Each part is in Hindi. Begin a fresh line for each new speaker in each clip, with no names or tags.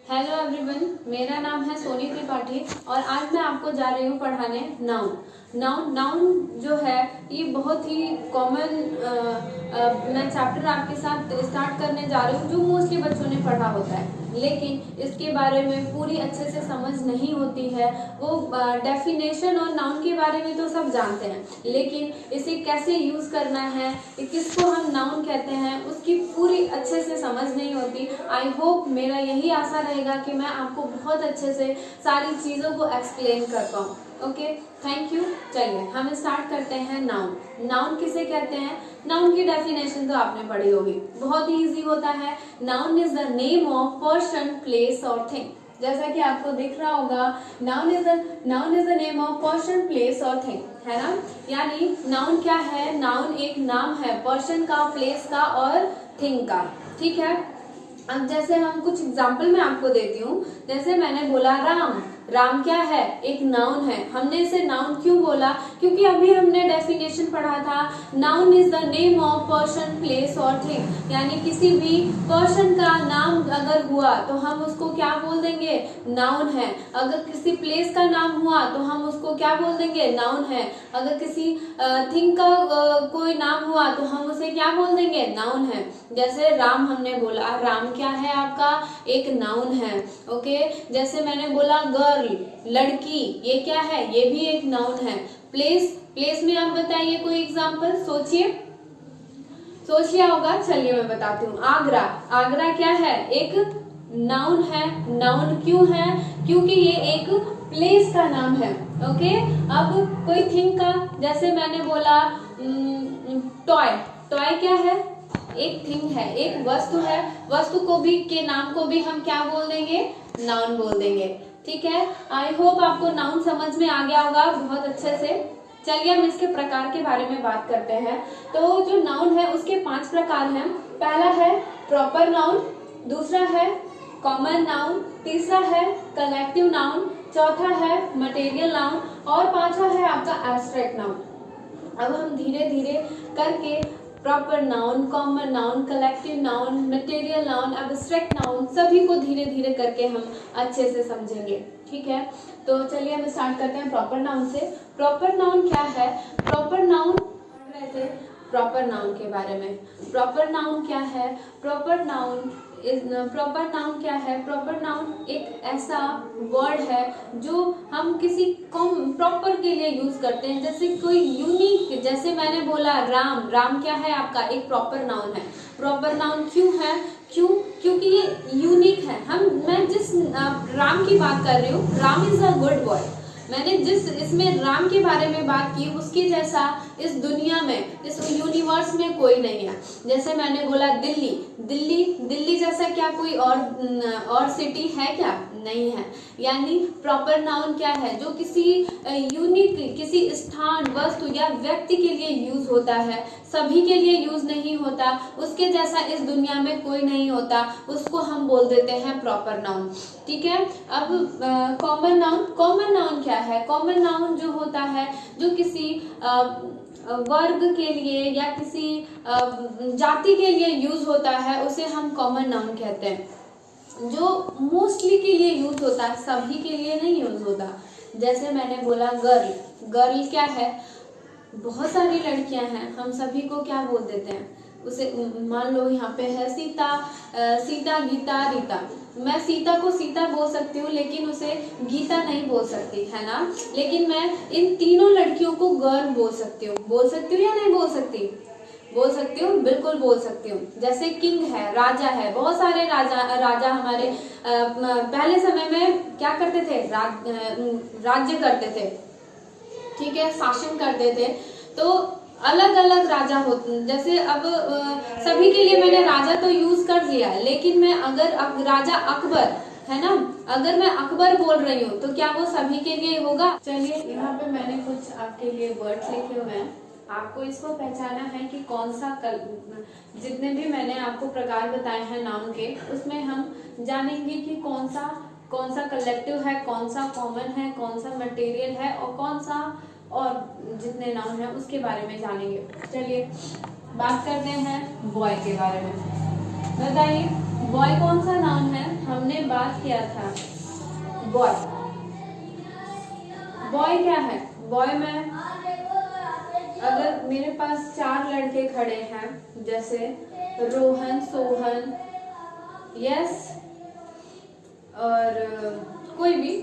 हेलो एवरीवन, मेरा नाम है सोनी त्रिपाठी और आज मैं आपको जा रही हूँ पढ़ाने नाउन। नाउन जो है ये बहुत ही कॉमन मैं चैप्टर आपके साथ स्टार्ट करने जा रही हूँ जो मोस्टली बच्चों ने पढ़ा होता है, लेकिन इसके बारे में पूरी अच्छे से समझ नहीं होती है। वो डेफिनेशन और नाउन के बारे में तो सब जानते हैं, लेकिन इसे कैसे यूज करना है, किसको हम नाउन कहते हैं, उसकी पूरी अच्छे से समझ नहीं होती। आई होप मेरा यही आशा रहेगा कि मैं आपको बहुत अच्छे से सारी चीज़ों को एक्सप्लेन कर पाऊँ। Okay, thank you. चलिए हम स्टार्ट करते हैं। नाउन नाउन किसे कहते हैं? नाउन की डेफिनेशन तो आपने पढ़ी होगी, बहुत ही इजी होता है। Noun is the name of person, place और थिंग। जैसा कि आपको दिख रहा होगा, noun is the name of person, place और थिंग, है ना। यानी नाउन क्या है? नाउन एक नाम है पर्सन का, प्लेस का और थिंग का, ठीक है। अब जैसे हम कुछ एग्जाम्पल मैं आपको देती हूँ। जैसे मैंने बोला राम, राम क्या है? एक नाउन है। हमने इसे नाउन क्यों बोला? क्योंकि अभी हमने डेफिनेशन पढ़ा था, noun is the name of person, place और थिंग। यानी किसी भी पर्सन का नाम अगर हुआ तो हम उसको क्या बोल देंगे? नाउन है। अगर किसी प्लेस का नाम हुआ तो हम उसको क्या बोल देंगे? नाउन है। अगर किसी थिंग का कोई नाम हुआ तो हम उसे क्या बोल देंगे? नाउन है। जैसे राम हमने बोला, राम क्या है आपका? एक नाउन है। ओके, जैसे मैंने बोला गर्ल, लड़की, ये क्या है? ये भी एक नाउन है। प्लेस में आप बताइए कोई एग्जांपल, सोचिए होगा। चलिए मैं बताती हूँ। आगरा क्या है? एक नाउन है। नाउन क्यों है? क्योंकि ये एक प्लेस का नाम है। ओके, अब कोई थिंग का, जैसे मैंने बोला टॉय क्या है? एक थिंग है, एक वस्तु है। वस्तु को भी के नाम को भी हम क्या बोल देंगे? नाउन बोल देंगे, ठीक है। आई होप आपको नाउन समझ में आ गया होगा बहुत अच्छे से। चलिए हम इसके प्रकार के बारे में बात करते हैं। तो जो नाउन है उसके 5 प्रकार हैं। पहला है प्रॉपर नाउन, दूसरा है कॉमन नाउन, तीसरा है कलेक्टिव नाउन, चौथा है मटेरियल नाउन और पांचवा है आपका एब्स्ट्रैक्ट नाउन। अब हम धीरे धीरे करके proper noun, common noun, collective noun, material noun, abstract noun सभी को धीरे धीरे करके हम अच्छे से समझेंगे, ठीक है। तो चलिए हम स्टार्ट करते हैं प्रॉपर नाउन से। प्रॉपर नाउन क्या है? प्रॉपर नाउन प्रॉपर नाउन के बारे में। प्रॉपर नाउन क्या है? प्रॉपर नाउन क्या है? प्रॉपर नाउन एक ऐसा वर्ड है जो हम किसी प्रॉपर के लिए यूज करते हैं। जैसे कोई यूनिक, जैसे मैंने बोला राम क्या है आपका? एक प्रॉपर नाउन है। प्रॉपर नाउन क्यों है? क्योंकि ये यूनिक है। मैं जिस राम की बात कर रही हूँ, Ram is a good boy. मैंने जिस इसमें राम के बारे में बात की, उसके जैसा इस दुनिया में, इस यूनिवर्स में कोई नहीं है। जैसे मैंने बोला दिल्ली जैसा क्या कोई और सिटी है क्या? नहीं है। यानी प्रॉपर नाउन क्या है? जो किसी यूनिक, किसी स्थान, वस्तु या व्यक्ति के लिए यूज होता है, सभी के लिए यूज नहीं होता, उसके जैसा इस दुनिया में कोई नहीं होता, उसको हम बोल देते हैं प्रॉपर नाउन, ठीक है। अब कॉमन नाउन क्या है? कॉमन नाउन जो होता है, जो किसी वर्ग के लिए या किसी जाति के लिए यूज होता है, उसे हम कॉमन नाउन कहते हैं। जो मोस्टली के लिए यूज होता है, सभी के लिए नहीं यूज होता। जैसे मैंने बोला गर्ल क्या है? बहुत सारी लड़कियां हैं, हम सभी को क्या बोल देते हैं? उसे, मान लो यहाँ पे है सीता, गीता, रीता। मैं सीता को सीता बोल सकती हूँ, लेकिन उसे गीता नहीं बोल सकती, है ना। लेकिन मैं इन तीनों लड़कियों को गर्ल बोल सकती हूँ या नहीं बोल सकती? बोल सकती हूँ, बिल्कुल बोल सकती हूँ। जैसे किंग है, राजा है, बहुत सारे राजा हमारे पहले समय में क्या करते थे? राज्य करते थे, ठीक है, शासन करते थे। तो अलग अलग राजा होते, जैसे अब सभी के लिए मैंने राजा तो यूज कर लिया, लेकिन मैं अगर अब राजा अकबर है ना, अगर मैं अकबर बोल रही हूँ तो क्या वो सभी के लिए होगा? चलिए यहाँ पे मैंने कुछ आपके लिए वर्ड्स लिखे हुए हैं। आपको इसको पहचाना है कि कौन सा जितने भी मैंने आपको प्रकार बताए हैं नाउन के, उसमें हम जानेंगे कि कौन सा कलेक्टिव है, कौन सा कॉमन है, कौन सा मटेरियल है और कौन सा और जितने नाउन है उसके बारे में जानेंगे। चलिए बात करते हैं बॉय के बारे में। बताइए बॉय कौन सा नाउन है? हमने बात किया था बॉय। बॉय क्या है? बॉय में अगर मेरे पास 4 लड़के खड़े हैं, जैसे रोहन, सोहन, यस और कोई भी,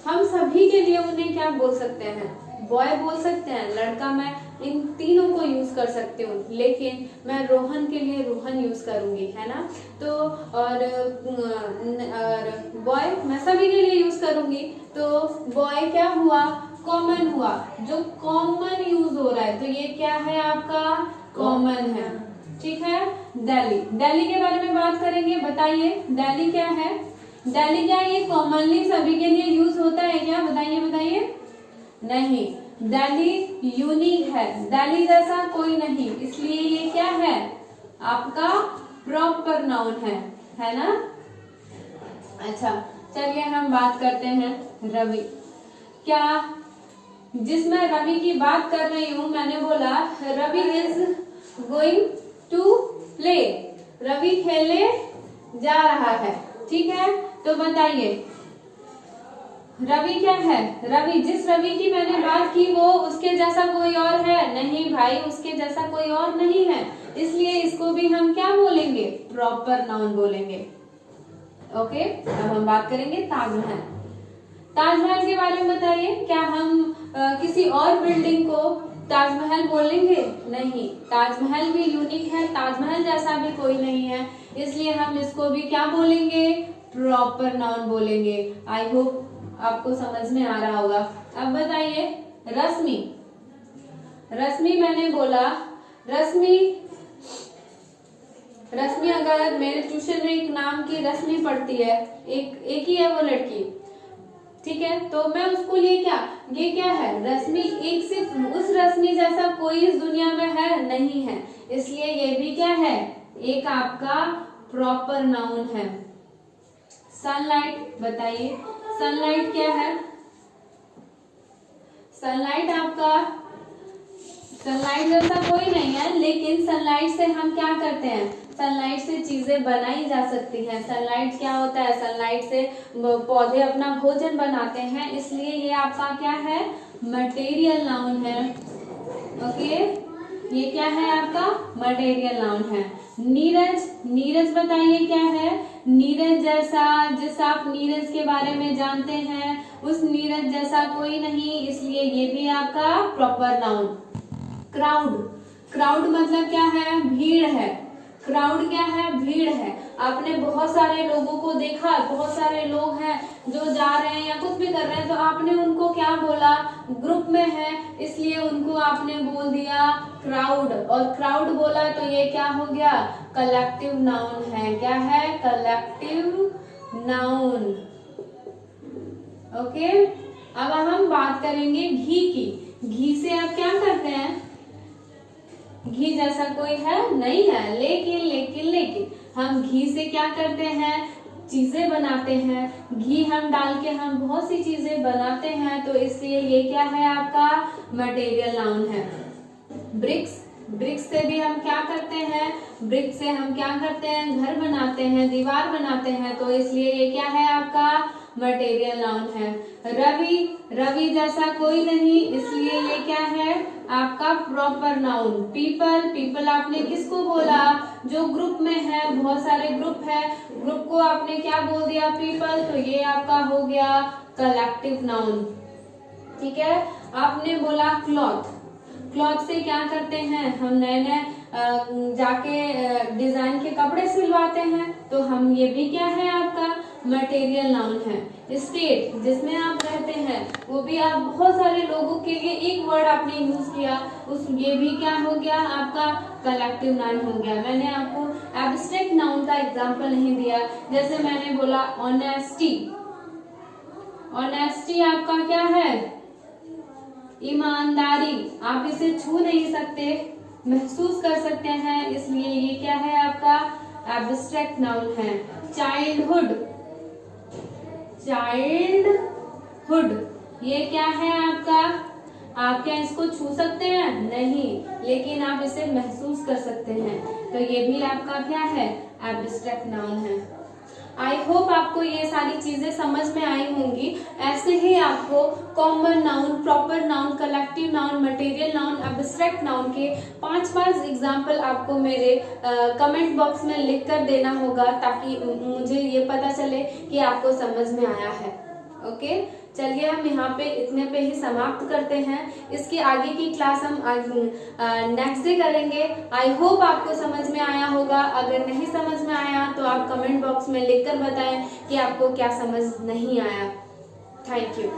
हम सभी के लिए उन्हें क्या बोल सकते हैं? बॉय बोल सकते हैं। लड़का मैं इन तीनों को यूज कर सकती हूँ, लेकिन मैं रोहन के लिए रोहन यूज करूंगी, है ना। तो और बॉय मैं सभी के लिए यूज करूंगी। तो बॉय क्या हुआ? कॉमन हुआ, जो कॉमन यूज हो रहा है, तो ये क्या है आपका? कॉमन है, ठीक है। दिल्ली, दिल्ली के बारे में बात करेंगे, बताइए दिल्ली क्या है? दिल्ली क्या है? ये कॉमनली सभी के लिए यूज होता है क्या? बताइए बताइए। नहीं, दिल्ली यूनिक है, दिल्ली जैसा कोई नहीं, इसलिए ये क्या है? आपका प्रॉपर नाउन है ना। अच्छा चलिए हम बात करते हैं रवि। क्या जिसमें रवि की बात कर रही हूं, मैंने बोला Ravi is going to play, Ravi खेलने जा रहा है, ठीक है। तो बताइए रवि क्या है? रवि, जिस रवि की मैंने बात की वो उसके जैसा कोई और है? नहीं भाई, उसके जैसा कोई और नहीं है, इसलिए इसको भी हम क्या बोलेंगे? प्रॉपर नाउन बोलेंगे। ओके, अब हम बात करेंगे ताजमहल। ताजमहल के बारे में बताइए, क्या हम किसी और बिल्डिंग को ताजमहल बोलेंगे? नहीं, ताजमहल भी यूनिक है, ताजमहल जैसा भी कोई नहीं है, इसलिए हम इसको भी क्या बोलेंगे? प्रॉपर नाउन बोलेंगे। आई होप आपको समझ में आ रहा होगा। अब बताइए रश्मि। रश्मि मैंने बोला, रश्मि अगर मेरे ट्यूशन में एक नाम की रश्मि पढ़ती है, एक ही है वो लड़की, ठीक है, तो मैं उसको लिए क्या? ये क्या है? रश्मि। एक सिर्फ उस रश्मि जैसा कोई इस दुनिया में है नहीं है, इसलिए ये भी क्या है? एक आपका प्रॉपर नाउन है। सनलाइट, बताइए सनलाइट क्या है? सनलाइट आपका, सनलाइट जैसा कोई नहीं है, लेकिन सनलाइट से हम क्या करते हैं? सनलाइट से चीजें बनाई जा सकती हैं। सनलाइट क्या होता है? सनलाइट से पौधे अपना भोजन बनाते हैं, इसलिए ये आपका क्या है? मटेरियल नाउन है। ओके, ये क्या है आपका? मटेरियल नाउन है। नीरज, नीरज बताइए क्या है? नीरज जैसा, जिस आप नीरज के बारे में जानते हैं, उस नीरज जैसा कोई नहीं, इसलिए ये भी आपका प्रॉपर नाउन। क्राउड, क्राउड मतलब क्या है? भीड़ है। क्राउड क्या है? भीड़ है। आपने बहुत सारे लोगों को देखा, बहुत सारे लोग हैं जो जा रहे हैं या कुछ भी कर रहे हैं, तो आपने उनको क्या बोला? ग्रुप में है, इसलिए उनको आपने बोल दिया क्राउड, और क्राउड बोला तो ये क्या हो गया? कलेक्टिव नाउन है। क्या है? Collective noun. ओके, अब हम बात करेंगे घी की। घी से आप क्या करते हैं? घी जैसा कोई है नहीं है, लेकिन लेकिन लेकिन हम घी से क्या करते हैं? चीजें बनाते हैं। घी हम डाल के हम बहुत सी चीजें बनाते हैं, तो इसलिए ये क्या है आपका? मटेरियल नाउन है। ब्रिक्स, ब्रिक्स से भी हम क्या करते हैं? ब्रिक्स से हम क्या करते हैं? घर बनाते हैं, दीवार बनाते हैं, तो इसलिए ये क्या है आपका? मटेरियल नाउन है। रवि, रवि जैसा कोई नहीं, इसलिए ये क्या है? आपका प्रॉपर नाउन। पीपल, पीपल आपने किसको बोला? जो ग्रुप में है, बहुत सारे ग्रुप है, ग्रुप को आपने क्या बोल दिया? पीपल, तो ये आपका हो गया कलेक्टिव नाउन, ठीक है। आपने बोला क्लॉथ, क्लॉथ से क्या करते हैं? हम नए नए जाके डिजाइन के कपड़े सिलवाते हैं, तो हम ये भी क्या है आपका? मटेरियल नाउन है। स्टेट, जिसमें आप रहते हैं, वो भी आप बहुत सारे लोगों के लिए एक वर्ड आपने यूज किया, उस ये भी क्या हो गया? आपका कलेक्टिव नाउन हो गया। मैंने आपको एब्स्ट्रैक्ट नाउन का एग्जांपल नहीं दिया, जैसे मैंने बोला ऑनेस्टी, ऑनेस्टी आपका क्या है? ईमानदारी। आप इसे छू नहीं सकते, महसूस कर सकते हैं, इसलिए ये क्या है आपका? एब्स्ट्रैक्ट नाउन है। चाइल्डहुड, चाइल्डहुड ये क्या है आपका? आप क्या इसको छू सकते हैं? नहीं, लेकिन आप इसे महसूस कर सकते हैं, तो ये भी आपका क्या है? एब्स्ट्रैक्ट नाउन है। आई होप आपको ये सारी चीजें समझ में आई होंगी। ऐसे ही आपको common noun, proper noun, collective noun, material noun, abstract noun के 5 एग्जाम्पल आपको मेरे कमेंट बॉक्स में लिख कर देना होगा, ताकि मुझे ये पता चले कि आपको समझ में आया है। ओके, चलिए हम यहाँ पे इतने पे ही समाप्त करते हैं। इसकी आगे की क्लास हम नेक्स्ट डे करेंगे। आई होप आपको समझ में आया होगा। अगर नहीं समझ में आया तो आप कमेंट बॉक्स में लिखकर बताएं कि आपको क्या समझ नहीं आया। Thank you.